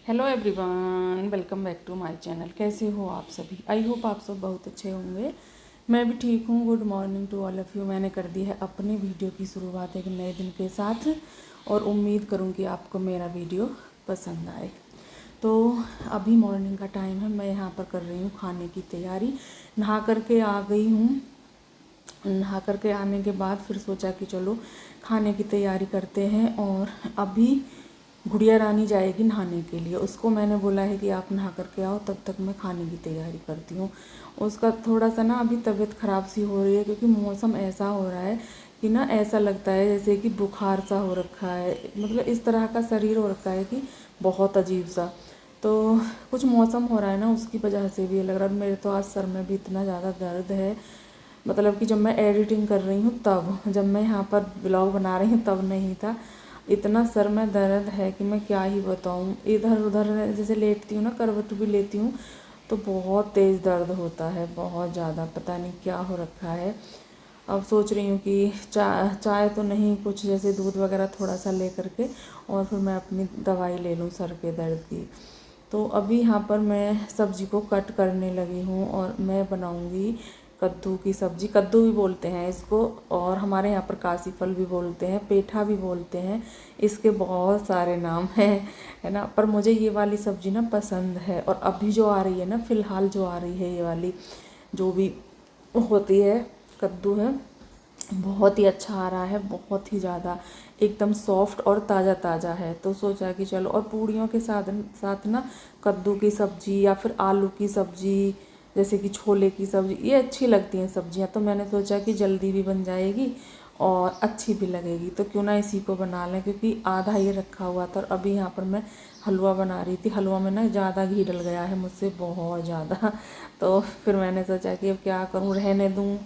Hello everyone, welcome back to my channel. कैसे हो आप सभी? आई होप आप सब बहुत अच्छे होंगे। मैं भी ठीक हूँ। Good morning to all of you. मैंने कर दी है अपनी वीडियो की शुरुआत एक नए दिन के साथ और उम्मीद करूँ कि आपको मेरा वीडियो पसंद आए। तो अभी मॉर्निंग का टाइम है, मैं यहाँ पर कर रही हूँ खाने की तैयारी। नहा करके आ गई हूँ। नहा करके आने के बाद फिर सोचा कि चलो खाने की तैयारी करते हैं। और अभी गुड़िया रानी जाएगी नहाने के लिए, उसको मैंने बोला है कि आप नहा करके आओ, तब तक मैं खाने की तैयारी करती हूँ। उसका थोड़ा सा ना अभी तबीयत ख़राब सी हो रही है, क्योंकि मौसम ऐसा हो रहा है कि ना ऐसा लगता है जैसे कि बुखार सा हो रखा है, मतलब इस तरह का शरीर हो रखा है कि बहुत अजीब सा। तो कुछ मौसम हो रहा है ना, उसकी वजह से भी लग रहा है। मेरे तो आज सर में भी इतना ज़्यादा दर्द है, मतलब कि जब मैं एडिटिंग कर रही हूँ तब, जब मैं यहाँ पर ब्लॉग बना रही हूँ तब नहीं था। इतना सर में दर्द है कि मैं क्या ही बताऊँ। इधर उधर जैसे लेटती हूँ ना, करवट भी लेती हूँ तो बहुत तेज़ दर्द होता है, बहुत ज़्यादा। पता नहीं क्या हो रखा है। अब सोच रही हूँ कि चाय तो नहीं, कुछ जैसे दूध वगैरह थोड़ा सा ले करके और फिर मैं अपनी दवाई ले लूँ सर के दर्द की। तो अभी यहाँ पर मैं सब्ज़ी को कट करने लगी हूँ और मैं बनाऊँगी कद्दू की सब्ज़ी। कद्दू भी बोलते हैं इसको, और हमारे यहाँ पर कासी फल भी बोलते हैं, पेठा भी बोलते हैं। इसके बहुत सारे नाम हैं, है ना। पर मुझे ये वाली सब्ज़ी ना पसंद है। और अभी जो आ रही है ना, फ़िलहाल जो आ रही है ये वाली जो भी होती है कद्दू है, बहुत ही अच्छा आ रहा है, बहुत ही ज़्यादा एकदम सॉफ्ट और ताज़ा ताज़ा है। तो सोचा कि चलो, और पूड़ियों के साथ साथ ना कद्दू की सब्ज़ी या फिर आलू की सब्ज़ी, जैसे कि छोले की सब्ज़ी, ये अच्छी लगती हैं सब्ज़ियाँ। तो मैंने सोचा कि जल्दी भी बन जाएगी और अच्छी भी लगेगी, तो क्यों ना इसी को बना लें, क्योंकि आधा ये रखा हुआ था। और अभी यहाँ पर मैं हलवा बना रही थी। हलवा में ना ज़्यादा घी डल गया है मुझसे, बहुत ज़्यादा। तो फिर मैंने सोचा कि अब क्या करूँ, रहने दूँ।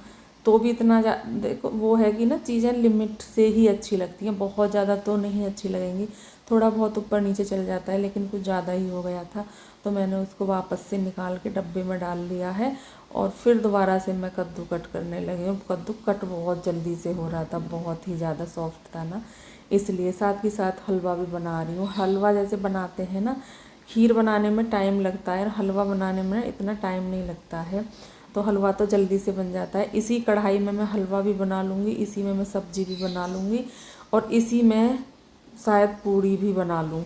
तो भी इतना देखो वो है कि ना, चीज़ें लिमिट से ही अच्छी लगती हैं, बहुत ज़्यादा तो नहीं अच्छी लगेंगी। थोड़ा बहुत ऊपर नीचे चल जाता है, लेकिन कुछ ज़्यादा ही हो गया था। तो मैंने उसको वापस से निकाल के डब्बे में डाल दिया है और फिर दोबारा से मैं कद्दू कट करने लगी हूँ। कद्दू कट बहुत जल्दी से हो रहा था, बहुत ही ज़्यादा सॉफ्ट था ना, इसलिए। साथ ही साथ हलवा भी बना रही हूँ। हलवा जैसे बनाते हैं ना, खीर बनाने में टाइम लगता है और हलवा बनाने में इतना टाइम नहीं लगता है। तो हलवा तो जल्दी से बन जाता है। इसी कढ़ाई में मैं हलवा भी बना लूँगी, इसी में मैं सब्ज़ी भी बना लूँगी और इसी में शायद पूड़ी भी बना लूँ।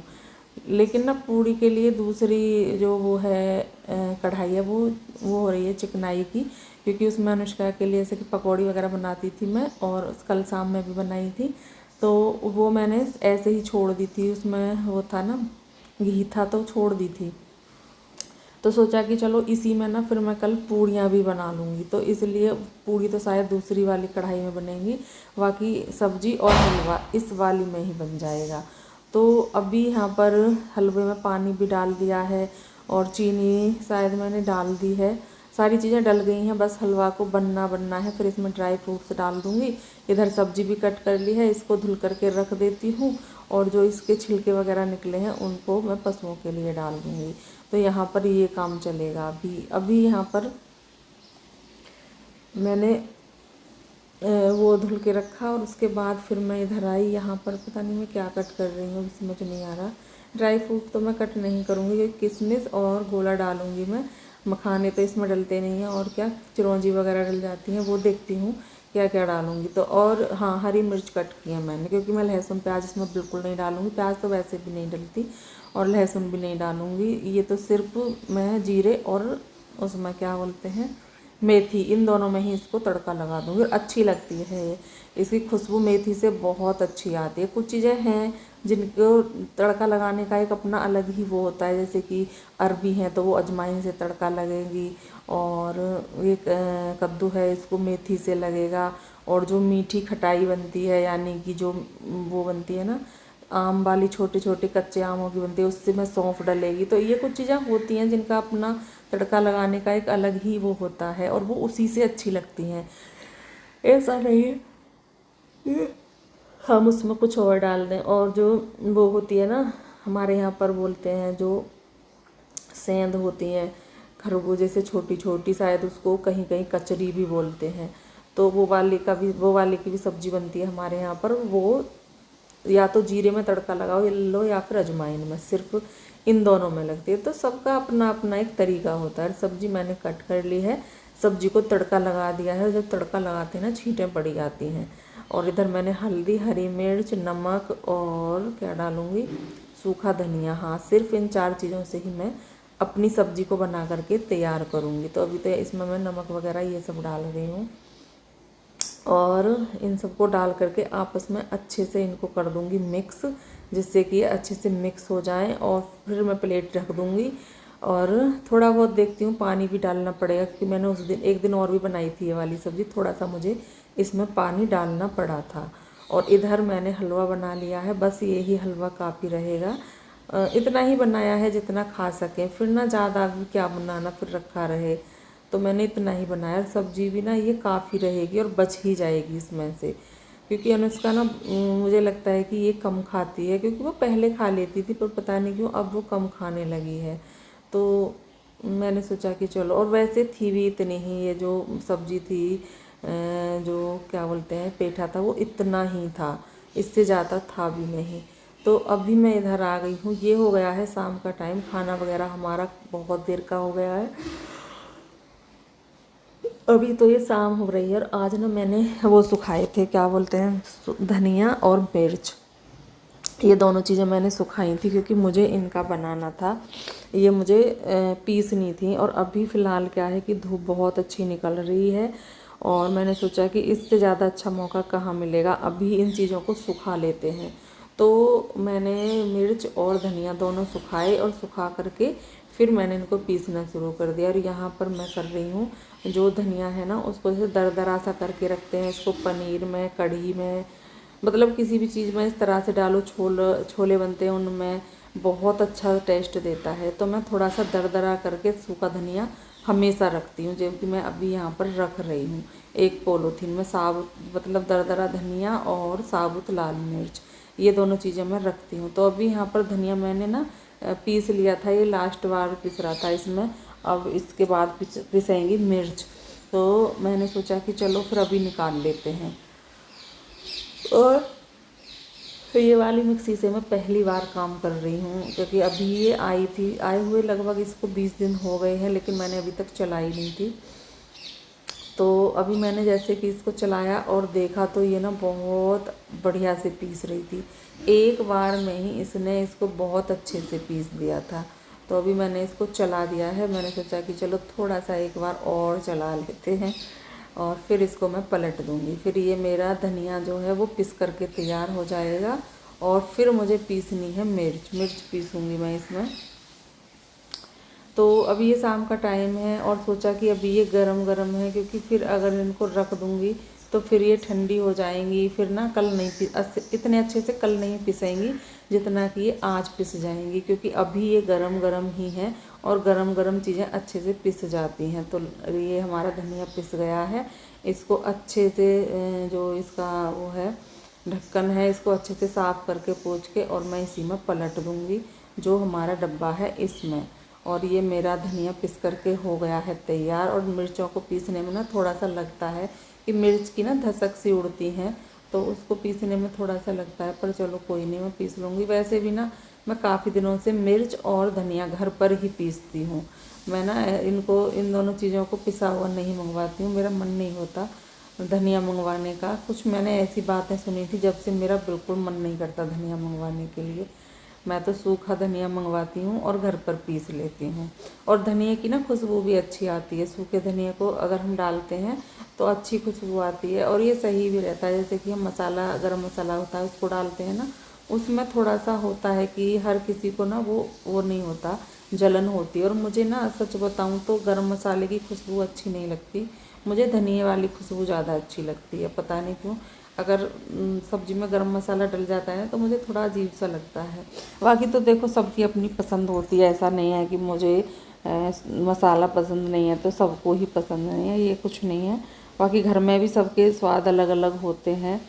लेकिन ना पूड़ी के लिए दूसरी जो वो है कढ़ाई है, वो हो रही है चिकनाई की, क्योंकि उसमें अनुष्का के लिए जैसे कि पकौड़ी वगैरह बनाती थी मैं, और कल शाम में भी बनाई थी। तो वो मैंने ऐसे ही छोड़ दी थी, उसमें वो था ना, घी था तो छोड़ दी थी। तो सोचा कि चलो इसी में ना फिर मैं कल पूड़ियाँ भी बना लूँगी। तो इसलिए पूड़ी तो शायद दूसरी वाली कढ़ाई में बनेंगी, बाकी सब्जी और हलवा इस वाली में ही बन जाएगा। तो अभी यहाँ पर हलवे में पानी भी डाल दिया है और चीनी शायद मैंने डाल दी है। सारी चीज़ें डल गई हैं, बस हलवा को बनना है। फिर इसमें ड्राई फ्रूट्स डाल दूँगी। इधर सब्जी भी कट कर ली है, इसको धुल करके रख देती हूँ। और जो इसके छिलके वगैरह निकले हैं उनको मैं पशुओं के लिए डाल दूँगी। तो यहाँ पर ये काम चलेगा। अभी यहाँ पर मैंने वो धुल के रखा और उसके बाद फिर मैं इधर आई। यहाँ पर पता नहीं मैं क्या कट कर रही हूँ, समझ नहीं आ रहा। ड्राई फ्रूट तो मैं कट नहीं करूँगी, क्योंकि किशमिश और गोला डालूँगी मैं। मखाने तो इसमें डलते नहीं हैं, और क्या चिरौंजी वगैरह डल जाती हैं, वो देखती हूँ क्या क्या डालूँगी। तो और हाँ, हरी मिर्च कट की है मैंने, क्योंकि मैं लहसुन प्याज इसमें बिल्कुल नहीं डालूँगी। प्याज तो वैसे भी नहीं डलती और लहसुन भी नहीं डालूँगी। ये तो सिर्फ मैं जीरे और उसमें क्या बोलते हैं, मेथी, इन दोनों में ही इसको तड़का लगा दूँगी। अच्छी लगती है ये, इसकी खुशबू मेथी से बहुत अच्छी आती है। कुछ चीज़ें हैं जिनको तड़का लगाने का एक अपना अलग ही वो होता है, जैसे कि अरबी है तो वो अजवाइन से तड़का लगेगी, और ये कद्दू है इसको मेथी से लगेगा। और जो मीठी खटाई बनती है, यानी कि जो वो बनती है ना, आम वाली छोटे छोटे कच्चे आमों की बनती है, उससे में सौंफ डलेगी। तो ये कुछ चीज़ें होती हैं जिनका अपना तड़का लगाने का एक अलग ही वो होता है, और वो उसी से अच्छी लगती हैं। ऐसा नहीं है कि हम उसमें कुछ और डाल दें। और जो वो होती है ना, हमारे यहाँ पर बोलते हैं जो सेंध होती हैं खरबूजे से छोटी छोटी, शायद उसको कहीं कहीं कचरी भी बोलते हैं। तो वो वाली की भी सब्ज़ी बनती है हमारे यहाँ पर। वो या तो जीरे में तड़का लगाओ लो या फिर अजवाइन में, सिर्फ इन दोनों में लगती है। तो सबका अपना अपना एक तरीका होता है। सब्जी मैंने कट कर ली है, सब्जी को तड़का लगा दिया है। जब तड़का लगाते हैं ना छींटें पड़ी जाती हैं। और इधर मैंने हल्दी, हरी मिर्च, नमक और क्या डालूँगी, सूखा धनिया। हाँ, सिर्फ इन 4 चीज़ों से ही मैं अपनी सब्जी को बना करके तैयार करूँगी। तो अभी तो इसमें मैं नमक वगैरह ये सब डाल रही हूँ और इन सबको डाल करके आपस में अच्छे से इनको कर दूँगी मिक्स, जिससे कि ये अच्छे से मिक्स हो जाएं। और फिर मैं प्लेट रख दूँगी और थोड़ा बहुत देखती हूँ पानी भी डालना पड़ेगा, क्योंकि मैंने उस दिन एक दिन और भी बनाई थी ये वाली सब्ज़ी, थोड़ा सा मुझे इसमें पानी डालना पड़ा था। और इधर मैंने हलवा बना लिया है, बस यही हलवा काफ़ी रहेगा। इतना ही बनाया है जितना खा सकें, फिर ना ज़्यादा भी क्या बनाना, फिर रखा रहे। तो मैंने इतना ही बनाया। सब्जी भी ना ये काफ़ी रहेगी और बच ही जाएगी इसमें से, क्योंकि अनुष्का ना मुझे लगता है कि ये कम खाती है, क्योंकि वो पहले खा लेती थी पर पता नहीं क्यों अब वो कम खाने लगी है। तो मैंने सोचा कि चलो, और वैसे थी भी इतनी ही, ये जो सब्जी थी जो क्या बोलते हैं पेठा था, वो इतना ही था, इससे ज़्यादा था भी नहीं। तो अभी मैं इधर आ गई हूँ। ये हो गया है शाम का टाइम, खाना वगैरह हमारा बहुत देर का हो गया है। अभी तो ये शाम हो रही है। और आज ना मैंने वो सुखाए थे, क्या बोलते हैं, धनिया और मिर्च, ये दोनों चीज़ें मैंने सुखाई थी, क्योंकि मुझे इनका बनाना था। ये मुझे पीसनी थी। और अभी फ़िलहाल क्या है कि धूप बहुत अच्छी निकल रही है, और मैंने सोचा कि इससे ज़्यादा अच्छा मौका कहाँ मिलेगा, अभी इन चीज़ों को सुखा लेते हैं। तो मैंने मिर्च और धनिया दोनों सुखाए, और सुखा करके फिर मैंने इनको पीसना शुरू कर दिया। और यहाँ पर मैं कर रही हूँ, जो धनिया है ना उसको जैसे दरदरा सा करके रखते हैं, इसको पनीर में, कढ़ी में, मतलब किसी भी चीज़ में इस तरह से डालो, छोले बनते हैं उनमें, बहुत अच्छा टेस्ट देता है। तो मैं थोड़ा सा दरदरा करके सूखा धनिया हमेशा रखती हूँ, जो कि मैं अभी यहाँ पर रख रही हूँ। एक पॉलीथीन में साबुत, मतलब दरदरा धनिया और साबुत लाल मिर्च, ये दोनों चीज़ें मैं रखती हूँ। तो अभी यहाँ पर धनिया मैंने ना पीस लिया था, ये लास्ट बार पिस रहा था इसमें। अब इसके बाद पिसेंगी मिर्च। तो मैंने सोचा कि चलो फिर अभी निकाल लेते हैं। और ये वाली मिक्सी से मैं पहली बार काम कर रही हूँ, क्योंकि अभी ये आई थी, आए हुए लगभग इसको 20 दिन हो गए हैं, लेकिन मैंने अभी तक चलाई नहीं थी। तो अभी मैंने जैसे कि इसको चलाया और देखा, तो ये ना बहुत बढ़िया से पीस रही थी। एक बार में ही इसने इसको बहुत अच्छे से पीस दिया था। तो अभी मैंने इसको चला दिया है। मैंने सोचा कि चलो थोड़ा सा एक बार और चला लेते हैं, और फिर इसको मैं पलट दूँगी। फिर ये मेरा धनिया जो है वो पिस करके तैयार हो जाएगा। और फिर मुझे पीसनी है मिर्च पीसूँगी मैं इसमें। तो अभी ये शाम का टाइम है, और सोचा कि अभी ये गरम गरम है, क्योंकि फिर अगर इनको रख दूँगी तो फिर ये ठंडी हो जाएंगी, फिर ना कल नहीं इतने अच्छे से कल नहीं पिसेंगी जितना कि ये आज पिस जाएंगी, क्योंकि अभी ये गरम गरम ही है और गरम गरम चीज़ें अच्छे से पिस जाती हैं। तो ये हमारा धनिया पिस गया है। इसको अच्छे से जो इसका वो है ढक्कन है, इसको अच्छे से साफ़ करके पोंछ के, और मैं इसी में पलट दूँगी जो हमारा डब्बा है इसमें। और ये मेरा धनिया पिस करके हो गया है तैयार। और मिर्चों को पीसने में ना थोड़ा सा लगता है कि मिर्च की ना धसक सी उड़ती हैं, तो उसको पीसने में थोड़ा सा लगता है, पर चलो कोई नहीं, मैं पीस लूँगी। वैसे भी ना मैं काफ़ी दिनों से मिर्च और धनिया घर पर ही पीसती हूँ। मैं ना इन दोनों चीज़ों को पिसा हुआ नहीं मंगवाती हूँ, मेरा मन नहीं होता धनिया मंगवाने का। कुछ मैंने ऐसी बातें सुनी थी जब से मेरा बिल्कुल मन नहीं करता धनिया मंगवाने के लिए। मैं तो सूखा धनिया मंगवाती हूँ और घर पर पीस लेती हूँ। और धनिया की ना खुशबू भी अच्छी आती है, सूखे धनिया को अगर हम डालते हैं तो अच्छी खुशबू आती है, और ये सही भी रहता है। जैसे कि हम मसाला, गरम मसाला होता है उसको डालते हैं ना, उसमें थोड़ा सा होता है कि हर किसी को ना वो नहीं होता, जलन होती है। और मुझे ना सच बताऊँ तो गरम मसाले की खुशबू अच्छी नहीं लगती, मुझे धनिया वाली खुशबू ज़्यादा अच्छी लगती है, पता नहीं क्यों। अगर सब्जी में गरम मसाला डल जाता है तो मुझे थोड़ा अजीब सा लगता है। बाकी तो देखो सबकी अपनी पसंद होती है, ऐसा नहीं है कि मुझे मसाला पसंद नहीं है तो सबको ही पसंद नहीं है, ये कुछ नहीं है। बाकी घर में भी सबके स्वाद अलग अलग होते हैं।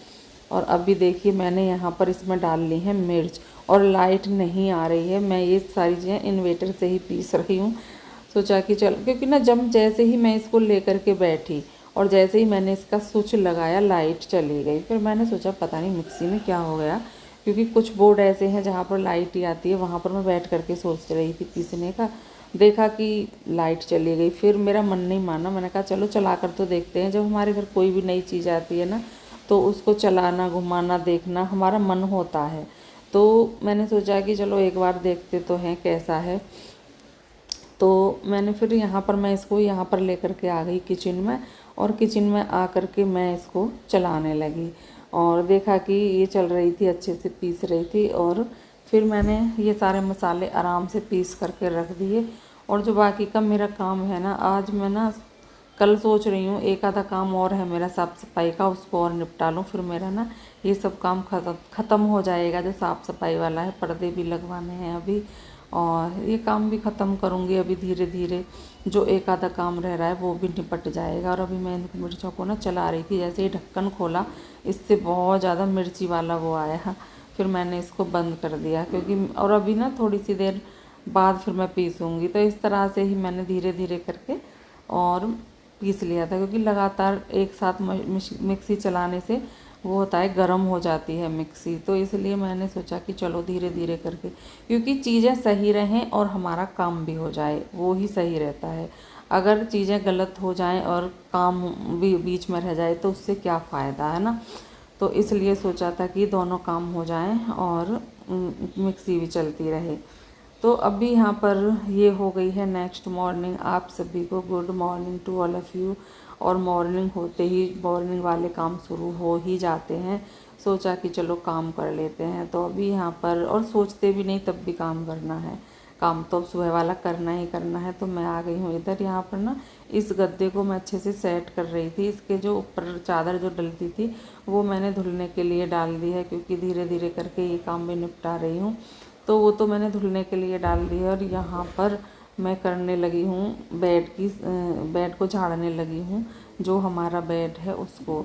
और अभी देखिए मैंने यहाँ पर इसमें डाल ली है मिर्च, और लाइट नहीं आ रही है। मैं ये सारी चीज़ें इन्वेटर से ही पीस रही हूँ। सोचा कि चल, क्योंकि ना जब जैसे ही मैं इसको लेकर के बैठी और जैसे ही मैंने इसका स्विच लगाया लाइट चली गई। फिर मैंने सोचा पता नहीं मिक्सी में क्या हो गया, क्योंकि कुछ बोर्ड ऐसे हैं जहाँ पर लाइट ही आती है, वहाँ पर मैं बैठ करके सोच रही थी पीसने का। देखा कि लाइट चली गई, फिर मेरा मन नहीं माना, मैंने कहा चलो चला कर तो देखते हैं। जब हमारे घर कोई भी नई चीज़ आती है ना, तो उसको चलाना, घुमाना, देखना हमारा मन होता है। तो मैंने सोचा कि चलो एक बार देखते तो हैं कैसा है। तो मैंने फिर यहाँ पर मैं इसको यहाँ पर लेकर के आ गई किचन में, और किचन में आ कर के मैं इसको चलाने लगी और देखा कि ये चल रही थी, अच्छे से पीस रही थी। और फिर मैंने ये सारे मसाले आराम से पीस करके रख दिए। और जो बाकी का मेरा काम है ना, आज मैं ना कल सोच रही हूँ एक आधा काम और है मेरा साफ़ सफाई का, उसको और निपटा लूँ, फिर मेरा ना ये सब काम ख़त्म हो जाएगा। जो साफ़ सफाई वाला है, पर्दे भी लगवाने हैं अभी, और ये काम भी ख़त्म करूँगी अभी धीरे धीरे। जो एक आधा काम रह रहा है वो भी निपट जाएगा। और अभी मैं इन मिर्चों को ना चला रही थी, जैसे ही ढक्कन खोला इससे बहुत ज़्यादा मिर्ची वाला वो आया, फिर मैंने इसको बंद कर दिया, क्योंकि और अभी ना थोड़ी सी देर बाद फिर मैं पीसूँगी। तो इस तरह से ही मैंने धीरे धीरे करके और पीस लिया था, क्योंकि लगातार एक साथ मिक्सी चलाने से वो होता है गर्म हो जाती है मिक्सी। तो इसलिए मैंने सोचा कि चलो धीरे धीरे करके, क्योंकि चीज़ें सही रहें और हमारा काम भी हो जाए, वो ही सही रहता है। अगर चीज़ें गलत हो जाएं और काम भी बीच में रह जाए तो उससे क्या फ़ायदा है ना। तो इसलिए सोचा था कि दोनों काम हो जाएं और मिक्सी भी चलती रहे। तो अभी यहाँ पर ये हो गई है नेक्स्ट मॉर्निंग। आप सभी को good morning to all of you. और मॉर्निंग होते ही मॉर्निंग वाले काम शुरू हो ही जाते हैं। सोचा कि चलो काम कर लेते हैं। तो अभी यहाँ पर, और सोचते भी नहीं तब भी काम करना है, काम तो सुबह वाला करना ही करना है। तो मैं आ गई हूँ इधर। यहाँ पर ना इस गद्दे को मैं अच्छे से सेट कर रही थी। इसके जो ऊपर चादर जो डलती थी वो मैंने धुलने के लिए डाल दी है, क्योंकि धीरे धीरे करके ये काम भी निपटा रही हूँ। तो वो तो मैंने धुलने के लिए डाल दी है। और यहाँ पर मैं करने लगी हूँ बेड को झाड़ने लगी हूँ, जो हमारा बेड है उसको।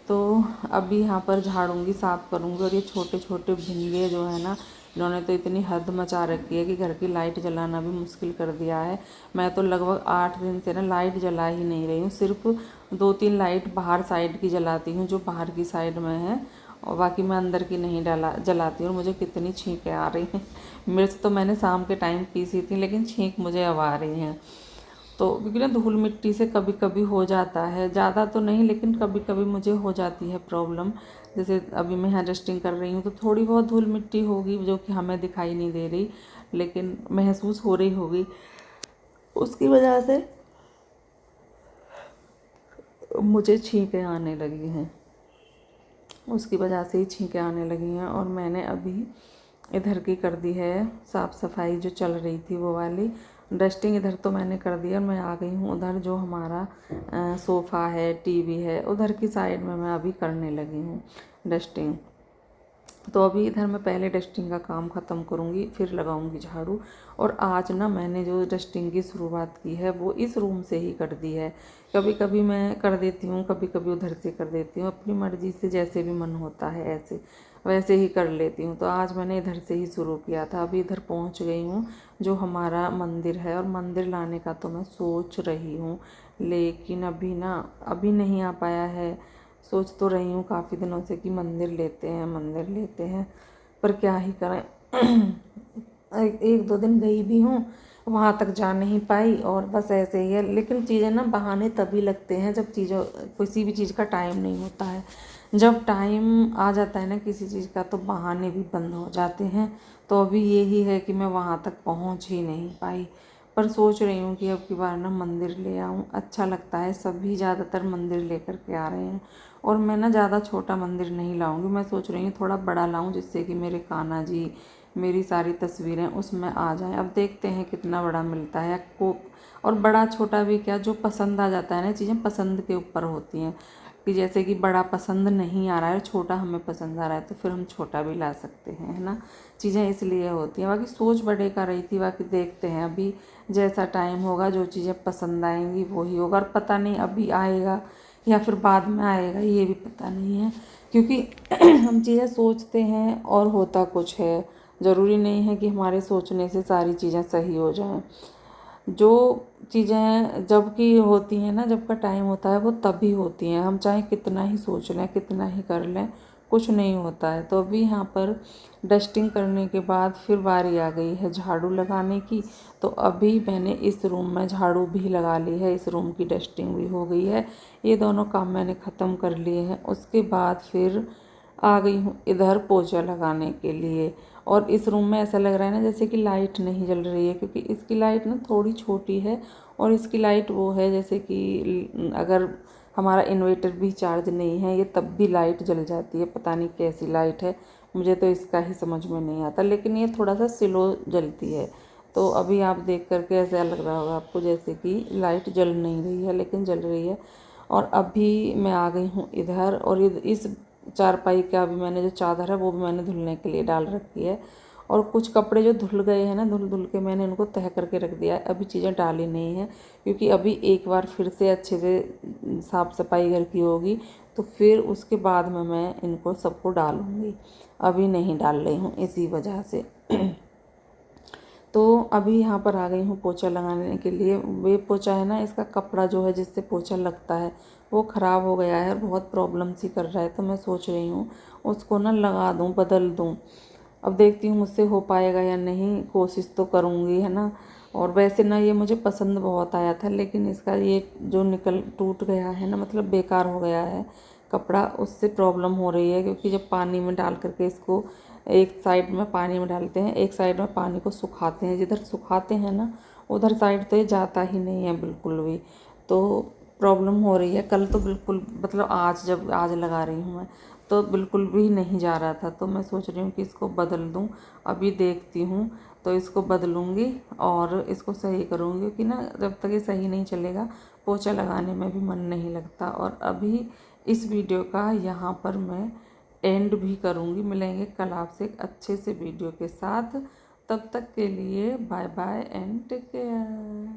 तो अभी यहाँ पर झाड़ूंगी, साफ़ करूँगी। और ये छोटे छोटे भिंगे जो है ना, इन्होंने तो इतनी हद मचा रखी है कि घर की लाइट जलाना भी मुश्किल कर दिया है। मैं तो लगभग 8 दिन से ना लाइट जला ही नहीं रही हूँ। सिर्फ 2-3 लाइट बाहर साइड की जलाती हूँ, जो बाहर की साइड में है, और बाकी मैं अंदर की नहीं जलाती हूँ। और मुझे कितनी छींकें आ रही हैं। मिर्च तो मैंने शाम के टाइम पीसी थी, लेकिन छींक मुझे अब आ रही हैं। तो क्योंकि ना धूल मिट्टी से कभी कभी हो जाता है, ज़्यादा तो नहीं लेकिन कभी कभी मुझे हो जाती है प्रॉब्लम। जैसे अभी मैं यहाँ डस्टिंग कर रही हूँ तो थोड़ी बहुत धूल मिट्टी होगी, जो कि हमें दिखाई नहीं दे रही, लेकिन महसूस हो रही होगी। उसकी वजह से मुझे छींकें आने लगी हैं, उसकी वजह से ही छींकें आने लगी हैं। और मैंने अभी इधर की कर दी है साफ़ सफाई, जो चल रही थी वो वाली डस्टिंग इधर तो मैंने कर दिया। मैं आ गई हूँ उधर, जो हमारा सोफ़ा है, टीवी है, उधर की साइड में मैं अभी करने लगी हूँ डस्टिंग। तो अभी इधर मैं पहले डस्टिंग का काम ख़त्म करूँगी, फिर लगाऊँगी झाड़ू। और आज ना मैंने जो डस्टिंग की शुरुआत की है वो इस रूम से ही कर दी है। कभी कभी मैं कर देती हूँ, कभी कभी उधर से कर देती हूँ, अपनी मर्ज़ी से, जैसे भी मन होता है ऐसे वैसे ही कर लेती हूँ। तो आज मैंने इधर से ही शुरू किया था। अभी इधर पहुँच गई हूँ, जो हमारा मंदिर है, और मंदिर लाने का तो मैं सोच रही हूँ, लेकिन अभी नहीं आ पाया है। सोच तो रही हूँ काफ़ी दिनों से कि मंदिर लेते हैं, पर क्या ही करें। 1-2 दिन गई भी हूँ, वहाँ तक जा नहीं पाई, और बस ऐसे ही है। लेकिन चीज़ें ना बहाने तभी लगते हैं जब किसी भी चीज़ का टाइम नहीं होता है। जब टाइम आ जाता है ना किसी चीज़ का, तो बहाने भी बंद हो जाते हैं। तो अभी यही है कि मैं वहाँ तक पहुँच ही नहीं पाई, पर सोच रही हूँ कि अब की बार ना मंदिर ले आऊँ। अच्छा लगता है, सभी ज़्यादातर मंदिर लेकर के आ रहे हैं। और मैं ना ज़्यादा छोटा मंदिर नहीं लाऊंगी, मैं सोच रही हूँ थोड़ा बड़ा लाऊं, जिससे कि मेरे कान्हा जी, मेरी सारी तस्वीरें उसमें आ जाएं। अब देखते हैं कितना बड़ा मिलता है को। और बड़ा छोटा भी क्या, जो पसंद आ जाता है ना, चीज़ें पसंद के ऊपर होती हैं, कि जैसे कि बड़ा पसंद नहीं आ रहा है, छोटा हमें पसंद आ रहा है, तो फिर हम छोटा भी ला सकते हैं, है ना। चीज़ें इसलिए होती हैं। बाकी सोच बड़े का रही थी, बाकी देखते हैं अभी जैसा टाइम होगा, जो चीज़ें पसंद आएंगी वही होगा। और पता नहीं अभी आएगा या फिर बाद में आएगा, ये भी पता नहीं है, क्योंकि हम चीज़ें सोचते हैं और होता कुछ है। ज़रूरी नहीं है कि हमारे सोचने से सारी चीज़ें सही हो जाएं। जो चीज़ें जब की होती हैं ना, जब का टाइम होता है वो तभी होती हैं। हम चाहे कितना ही सोच लें, कितना ही कर लें, कुछ नहीं होता है। तो अभी यहाँ पर डस्टिंग करने के बाद फिर बारी आ गई है झाड़ू लगाने की। तो अभी मैंने इस रूम में झाड़ू भी लगा ली है, इस रूम की डस्टिंग भी हो गई है। ये दोनों काम मैंने ख़त्म कर लिए हैं। उसके बाद फिर आ गई हूँ इधर पोछा लगाने के लिए। और इस रूम में ऐसा लग रहा है ना जैसे कि लाइट नहीं जल रही है, क्योंकि इसकी लाइट ना थोड़ी छोटी है और इसकी लाइट वो है जैसे कि अगर हमारा इन्वर्टर भी चार्ज नहीं है ये तब भी लाइट जल जाती है। पता नहीं कैसी लाइट है, मुझे तो इसका ही समझ में नहीं आता, लेकिन ये थोड़ा सा स्लो जलती है। तो अभी आप देख करके ऐसा लग रहा होगा आपको जैसे कि लाइट जल नहीं रही है, लेकिन जल रही है। और अभी मैं आ गई हूँ इधर, और इस चारपाई का भी मैंने जो चादर है वो भी मैंने धुलने के लिए डाल रखी है। और कुछ कपड़े जो धुल गए हैं ना, धुल के मैंने उनको तह करके रख दिया है। अभी चीज़ें डाली नहीं है, क्योंकि अभी एक बार फिर से अच्छे से साफ़ सफाई घर की होगी तो फिर उसके बाद में मैं इनको सबको डालूँगी। अभी नहीं डाल रही हूँ इसी वजह से। तो अभी यहाँ पर आ गई हूँ पोछा लगाने के लिए। वे पोछा है ना, इसका कपड़ा जो है जिससे पोछा लगता है वो ख़राब हो गया है और बहुत प्रॉब्लम सी कर रहा है। तो मैं सोच रही हूँ उसको ना लगा दूँ, बदल दूँ। अब देखती हूँ मुझसे हो पाएगा या नहीं, कोशिश तो करूँगी, है ना। और वैसे ना ये मुझे पसंद बहुत आया था, लेकिन इसका ये जो टूट गया है ना, मतलब बेकार हो गया है कपड़ा, उससे प्रॉब्लम हो रही है। क्योंकि जब पानी में डाल करके इसको एक साइड में पानी में डालते हैं, एक साइड में पानी को सुखाते हैं, जिधर सुखाते हैं ना उधर साइड तो ये जाता ही नहीं है बिल्कुल भी। तो प्रॉब्लम हो रही है। कल तो बिल्कुल, मतलब आज लगा रही हूँ मैं, तो बिल्कुल भी नहीं जा रहा था। तो मैं सोच रही हूँ कि इसको बदल दूँ। अभी देखती हूँ तो इसको बदलूँगी और इसको सही करूँगी, क्योंकि ना जब तक ये सही नहीं चलेगा पोछा लगाने में भी मन नहीं लगता। और अभी इस वीडियो का यहाँ पर मैं एंड भी करूँगी। मिलेंगे कल आपसे एक अच्छे से वीडियो के साथ। तब तक के लिए bye bye and take care.